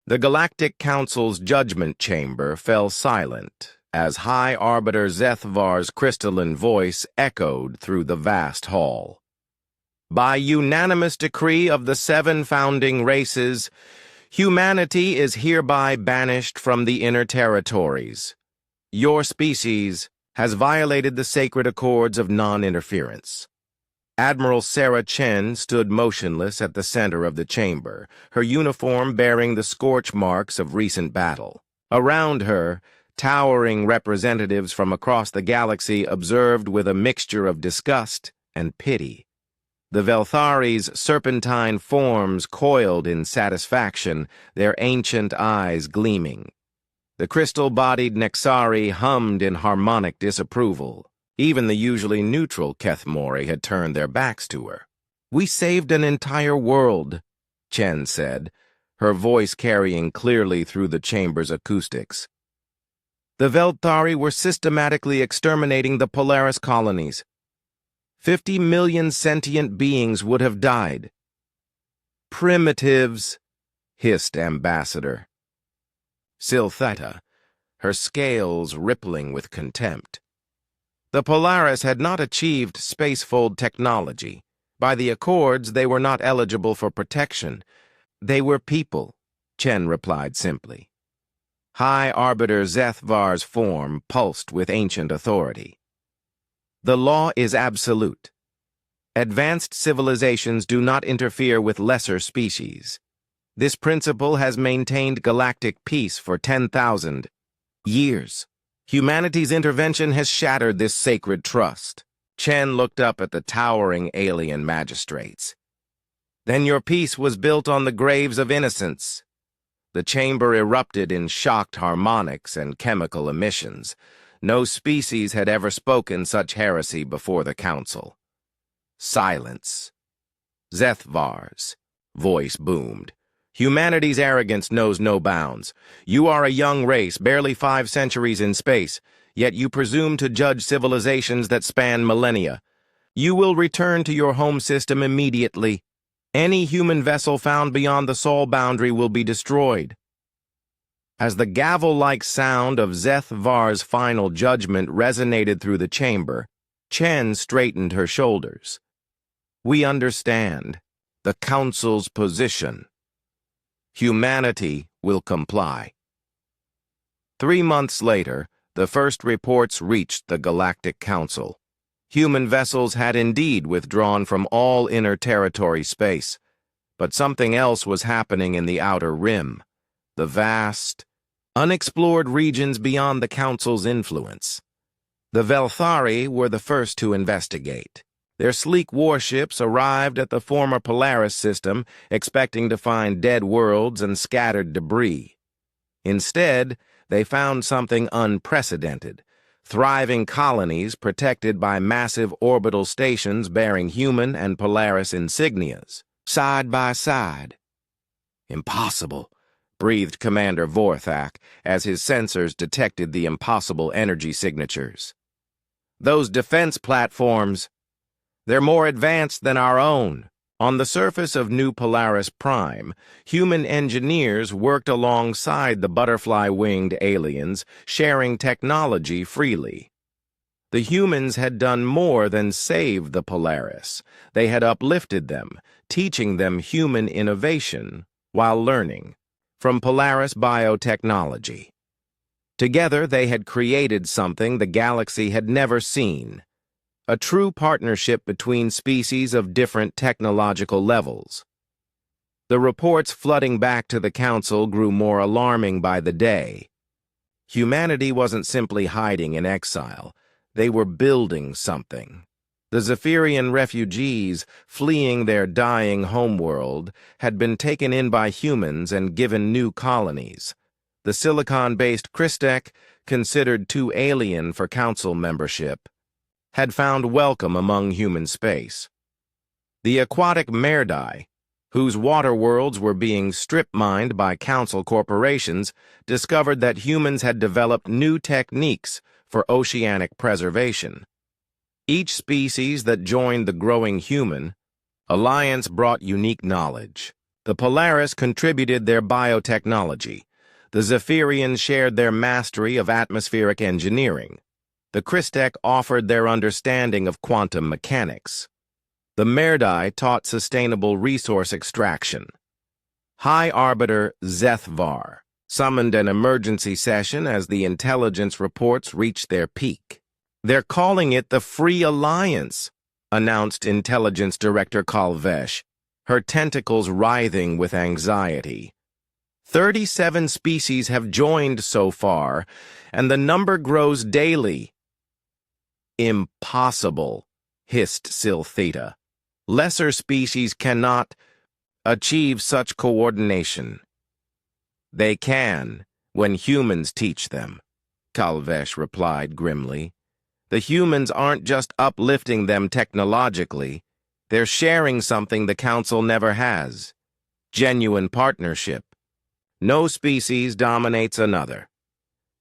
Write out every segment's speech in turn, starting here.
The Galactic Council's judgment chamber fell silent as High Arbiter Zethvar's crystalline voice echoed through the vast hall. By unanimous decree of the 7 founding races, humanity is hereby banished from the inner territories. Your species has violated the sacred accords of non-interference. Admiral Sarah Chen stood motionless at the center of the chamber, her uniform bearing the scorch marks of recent battle. Around her, towering representatives from across the galaxy observed with a mixture of disgust and pity. The Velthari's serpentine forms coiled in satisfaction, their ancient eyes gleaming. The crystal-bodied Nexari hummed in harmonic disapproval. Even the usually neutral Kethmori had turned their backs to her. "We saved an entire world," Chen said, her voice carrying clearly through the chamber's acoustics. "The Velthari were systematically exterminating the Polaris colonies. 50 million sentient beings would have died." "Primitives," hissed Ambassador Siltheta, her scales rippling with contempt. The Polaris had not achieved spacefold technology. By the Accords, they were not eligible for protection. "They were people," Chen replied simply. High Arbiter Zethvar's form pulsed with ancient authority. "The law is absolute. Advanced civilizations do not interfere with lesser species. This principle has maintained galactic peace for 10,000 years. Humanity's intervention has shattered this sacred trust." Chen looked up at the towering alien magistrates. "Then your peace was built on the graves of innocents." The chamber erupted in shocked harmonics and chemical emissions. No species had ever spoken such heresy before the council. Silence. Zethvar's voice boomed. "Humanity's arrogance knows no bounds. You are a young race, barely 5 centuries in space, yet you presume to judge civilizations that span millennia. You will return to your home system immediately. Any human vessel found beyond the Sol boundary will be destroyed." As the gavel-like sound of Zethvar's final judgment resonated through the chamber, Chen straightened her shoulders. "We understand the Council's position. Humanity will comply." 3 months later, the first reports reached the Galactic Council. Human vessels had indeed withdrawn from all inner territory space, but something else was happening in the outer rim, the vast, unexplored regions beyond the Council's influence. The Velthari were the first to investigate. Their sleek warships arrived at the former Polaris system, expecting to find dead worlds and scattered debris. Instead, they found something unprecedented: thriving colonies protected by massive orbital stations bearing human and Polaris insignias, side by side. "Impossible," breathed Commander Vorthak as his sensors detected the impossible energy signatures. "Those defense platforms, they're more advanced than our own." On the surface of New Polaris Prime, human engineers worked alongside the butterfly-winged aliens, sharing technology freely. The humans had done more than save the Polaris. They had uplifted them, teaching them human innovation while learning from Polaris biotechnology. Together, they had created something the galaxy had never seen: a true partnership between species of different technological levels. The reports flooding back to the Council grew more alarming by the day. Humanity wasn't simply hiding in exile. They were building something. The Zephyrian refugees, fleeing their dying homeworld, had been taken in by humans and given new colonies. The silicon-based Christek, considered too alien for Council membership, had found welcome among human space. The aquatic Merdai, whose water worlds were being strip-mined by Council corporations, discovered that humans had developed new techniques for oceanic preservation. Each species that joined the growing human alliance brought unique knowledge. The Polaris contributed their biotechnology. The Zephyrians shared their mastery of atmospheric engineering. The Christek offered their understanding of quantum mechanics. The Merdai taught sustainable resource extraction. High Arbiter Zethvar summoned an emergency session as the intelligence reports reached their peak. "They're calling it the Free Alliance," announced Intelligence Director Kalvesh, her tentacles writhing with anxiety. 37 species have joined so far, and the number grows daily. "Impossible," hissed Siltheta. "Lesser species cannot achieve such coordination." "They can, when humans teach them," Kalvesh replied grimly. "The humans aren't just uplifting them technologically, they're sharing something the Council never has: genuine partnership. No species dominates another.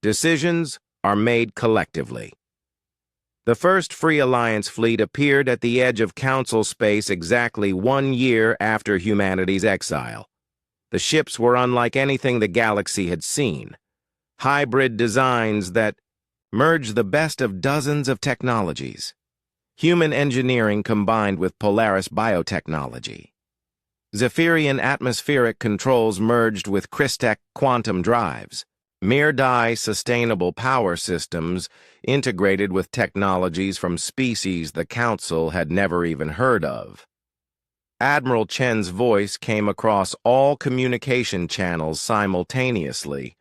Decisions are made collectively." The first Free Alliance fleet appeared at the edge of Council space exactly 1 year after humanity's exile. The ships were unlike anything the galaxy had seen. Hybrid designs that merged the best of dozens of technologies. Human engineering combined with Polaris biotechnology. Zephyrian atmospheric controls merged with Christek quantum drives. Merdai sustainable power systems integrated with technologies from species the Council had never even heard of. Admiral Chen's voice came across all communication channels simultaneously,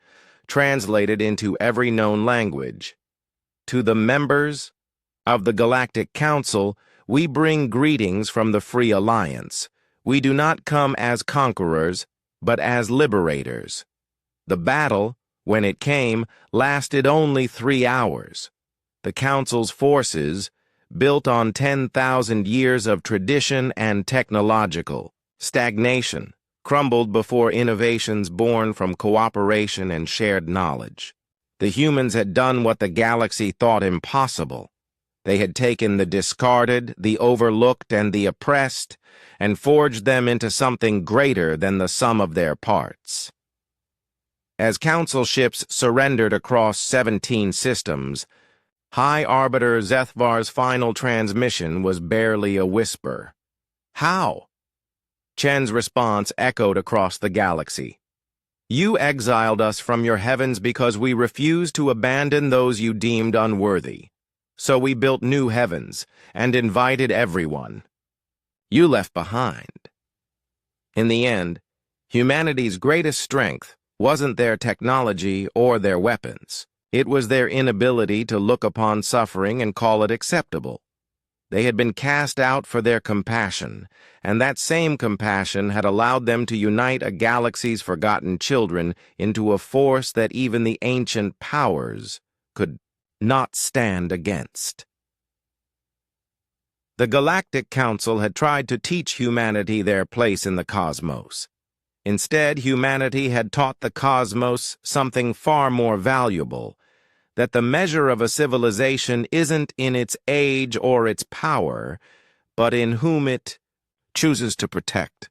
translated into every known language. "To the members of the Galactic Council, we bring greetings from the Free Alliance. We do not come as conquerors, but as liberators. The battle, when it came, lasted only 3 hours. The Council's forces, built on 10,000 years of tradition and technological stagnation, crumbled before innovations born from cooperation and shared knowledge. The humans had done what the galaxy thought impossible. They had taken the discarded, the overlooked, and the oppressed, and forged them into something greater than the sum of their parts." As Council ships surrendered across 17 systems, High Arbiter Zethvar's final transmission was barely a whisper. "How?" Chen's response echoed across the galaxy. "You exiled us from your heavens because we refused to abandon those you deemed unworthy. So we built new heavens and invited everyone. You left behind." In the end, humanity's greatest strength wasn't their technology or their weapons. It was their inability to look upon suffering and call it acceptable. They had been cast out for their compassion, and that same compassion had allowed them to unite a galaxy's forgotten children into a force that even the ancient powers could not stand against. The Galactic Council had tried to teach humanity their place in the cosmos. Instead, humanity had taught the cosmos something far more valuable: that the measure of a civilization isn't in its age or its power, but in whom it chooses to protect.